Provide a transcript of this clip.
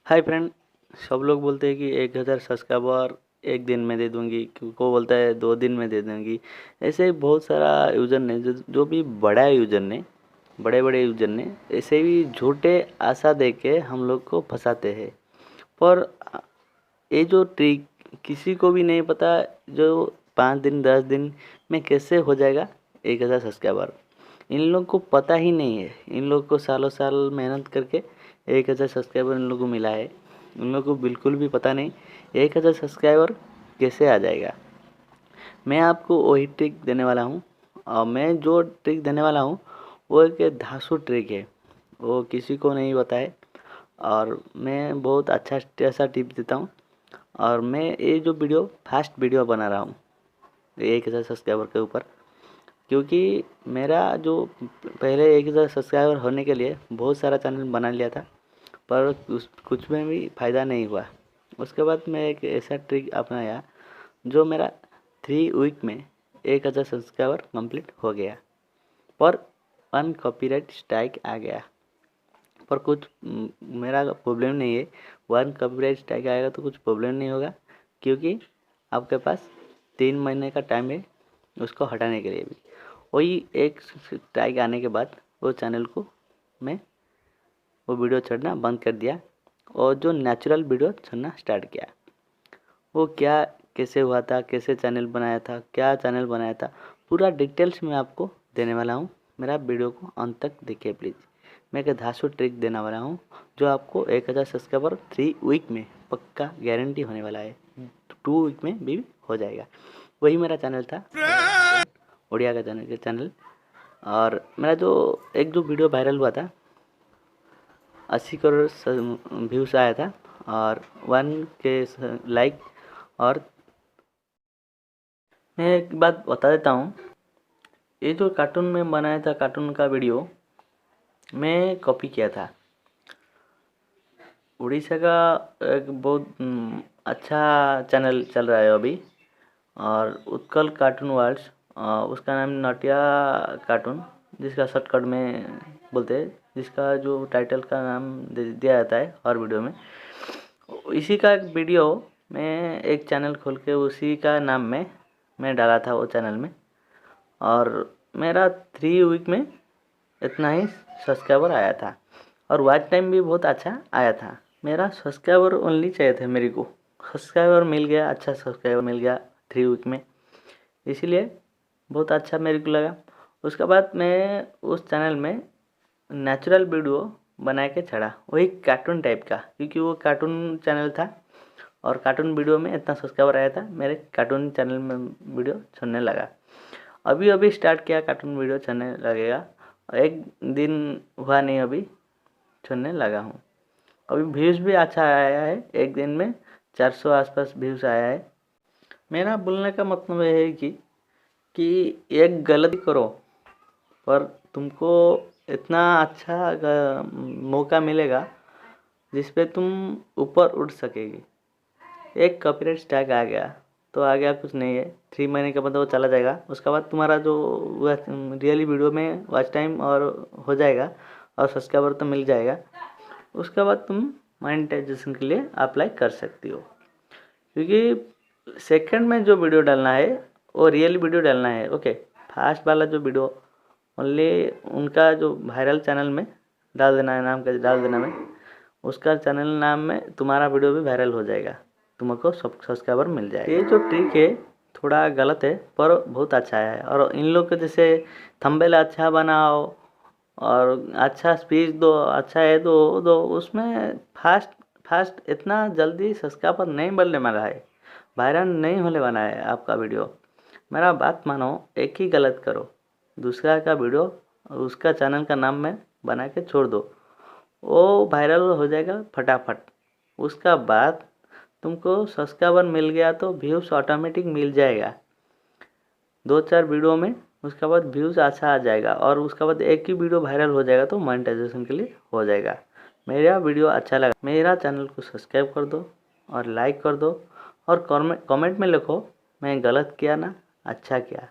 Hi friend. सब लोग बोलते हैं कि 1000 सब्सक्राइबर एक दिन में दे दूंगी, को बोलता है 2 दिन में दे दूंगी। ऐसे ही बहुत सारा यूजर ने जो भी बड़ा यूजर ने बड़े बड़े यूजर ने ऐसे ही झूठे आशा दे के हम लोग को फंसाते हैं। पर ये जो ट्रिक किसी को भी नहीं पता, जो 5 दिन 10 दिन में कैसे हो जाएगा 1000 सब्सक्राइबर। इन लोग को पता ही नहीं है। इन लोग को सालों साल मेहनत करके 1000 सब्सक्राइबर इन लोग को मिला है। उन लोग को बिल्कुल भी पता नहीं 1000 सब्सक्राइबर कैसे आ जाएगा। मैं आपको वही ट्रिक देने वाला हूँ। और मैं जो ट्रिक देने वाला हूँ वो एक धांसू ट्रिक है, वो किसी को नहीं पता है। और मैं बहुत अच्छा ऐसा टिप देता हूँ। और मैं ये जो वीडियो फर्स्ट वीडियो बना रहा हूँ 1000 सब्सक्राइबर के ऊपर, क्योंकि मेरा जो पहले 1000 सब्सक्राइबर होने के लिए बहुत सारा चैनल बना लिया था, पर कुछ में भी फ़ायदा नहीं हुआ। उसके बाद मैं एक ऐसा ट्रिक अपनाया जो मेरा 3 वीक में 1000 सब्सक्राइबर कंप्लीट हो गया। पर 1 कॉपीराइट स्ट्राइक आ गया। पर कुछ मेरा प्रॉब्लम नहीं है। 1 कॉपीराइट स्ट्राइक आएगा तो कुछ प्रॉब्लम नहीं होगा, क्योंकि आपके पास 3 महीने का टाइम है उसको हटाने के लिए भी। वही एक स्ट्राइक आने के बाद वो चैनल को मैं वो वीडियो चढ़ना बंद कर दिया और जो नेचुरल वीडियो चढ़ना स्टार्ट किया। वो क्या कैसे हुआ था, कैसे चैनल बनाया था, क्या चैनल बनाया था, पूरा डिटेल्स में आपको देने वाला हूँ। मेरा वीडियो को अंत तक देखिए प्लीज़। मैं एक धांसू ट्रिक देने वाला हूँ जो आपको 1000 सब्सक्राइबर 3 वीक में पक्का गारंटी होने वाला है। 2 वीक में भी हो जाएगा। वही मेरा चैनल था, उड़िया का चैनल। और मेरा जो एक जो वीडियो वायरल हुआ था 80 करोड़ व्यूज़ आया था और 1K लाइक। और मैं एक बात बता देता हूँ, ये जो कार्टून में बनाया था, कार्टून का वीडियो मैं कॉपी किया था। उड़ीसा का एक बहुत अच्छा चैनल चल रहा है अभी, और उत्कल कार्टून वर्ल्ड, उसका नाम नटिया कार्टून, जिसका शॉर्टकट में बोलते हैं, जिसका जो टाइटल का नाम दिया जाता है हर वीडियो में। इसी का एक वीडियो मैं एक चैनल खोल के उसी का नाम में मैं डाला था वो चैनल में। और मेरा 3 वीक में इतना ही सब्सक्राइबर आया था और वॉच टाइम भी बहुत अच्छा आया था। मेरा सब्सक्राइबर ओनली चाहिए थे, मेरे को सब्सक्राइबर मिल गया, अच्छा सब्सक्राइबर मिल गया 3 वीक में, इसीलिए बहुत अच्छा मेरे को लगा। उसके बाद मैं उस चैनल में नेचुरल वीडियो बना के चढ़ा, वही कार्टून टाइप का, क्योंकि वो कार्टून चैनल था और कार्टून वीडियो में इतना सब्सक्राइबर आया था। मेरे कार्टून चैनल में वीडियो चढ़ने लगा। अभी अभी स्टार्ट किया, कार्टून वीडियो चढ़ने लगेगा, एक दिन हुआ नहीं अभी चढ़ने लगा हूँ। अभी व्यूज़ भी अच्छा आया है, एक दिन में 400 आसपास व्यूज़ आया है। मेरा बोलने का मतलब ये है कि एक गलती करो पर तुमको इतना अच्छा मौका मिलेगा जिस पे तुम ऊपर उठ सकेगी। एक कॉपीराइट स्ट्राइक आ गया तो आ गया, कुछ नहीं है। 3 महीने के बाद वो चला जाएगा। उसके बाद तुम्हारा जो रियली वीडियो में वॉच टाइम और हो जाएगा और सब्सक्राइबर तो मिल जाएगा। उसके बाद तुम मोनेटाइजेशन के लिए अप्लाई कर सकती हो, क्योंकि सेकंड में जो वीडियो डालना है वो रियल वीडियो डालना है। ओके, फास्ट वाला जो वीडियो ओनली उनका जो वायरल चैनल में डाल देना है, नाम का डाल देना में, उसका चैनल नाम में तुम्हारा वीडियो भी वायरल हो जाएगा, तुमको सब्सक्राइबर मिल जाएगा। ये जो ट्रिक है थोड़ा गलत है पर बहुत अच्छा है। और इन लोग के जैसे थंबनेल अच्छा बनाओ और अच्छा स्पीच दो, अच्छा है दो उसमें फास्ट फास्ट इतना जल्दी सब्सक्राइबर नहीं बढ़ने वाला है, वायरल नहीं होने वाला है आपका वीडियो। मेरा बात मानो, एक ही गलत करो, दूसरा का वीडियो उसका चैनल का नाम में बना के छोड़ दो, वो वायरल हो जाएगा फटाफट। उसका बाद तुमको सब्सक्राइबर मिल गया तो व्यूज़ ऑटोमेटिक मिल जाएगा 2-4 वीडियो में। उसके बाद व्यूज़ अच्छा आ जाएगा और उसके बाद एक ही वीडियो वायरल हो जाएगा तो मोनेटाइजेशन के लिए हो जाएगा। मेरा वीडियो अच्छा लगा, मेरा चैनल को सब्सक्राइब कर दो और लाइक कर दो और कमेंट में लिखो मैं गलत किया ना अच्छा किया।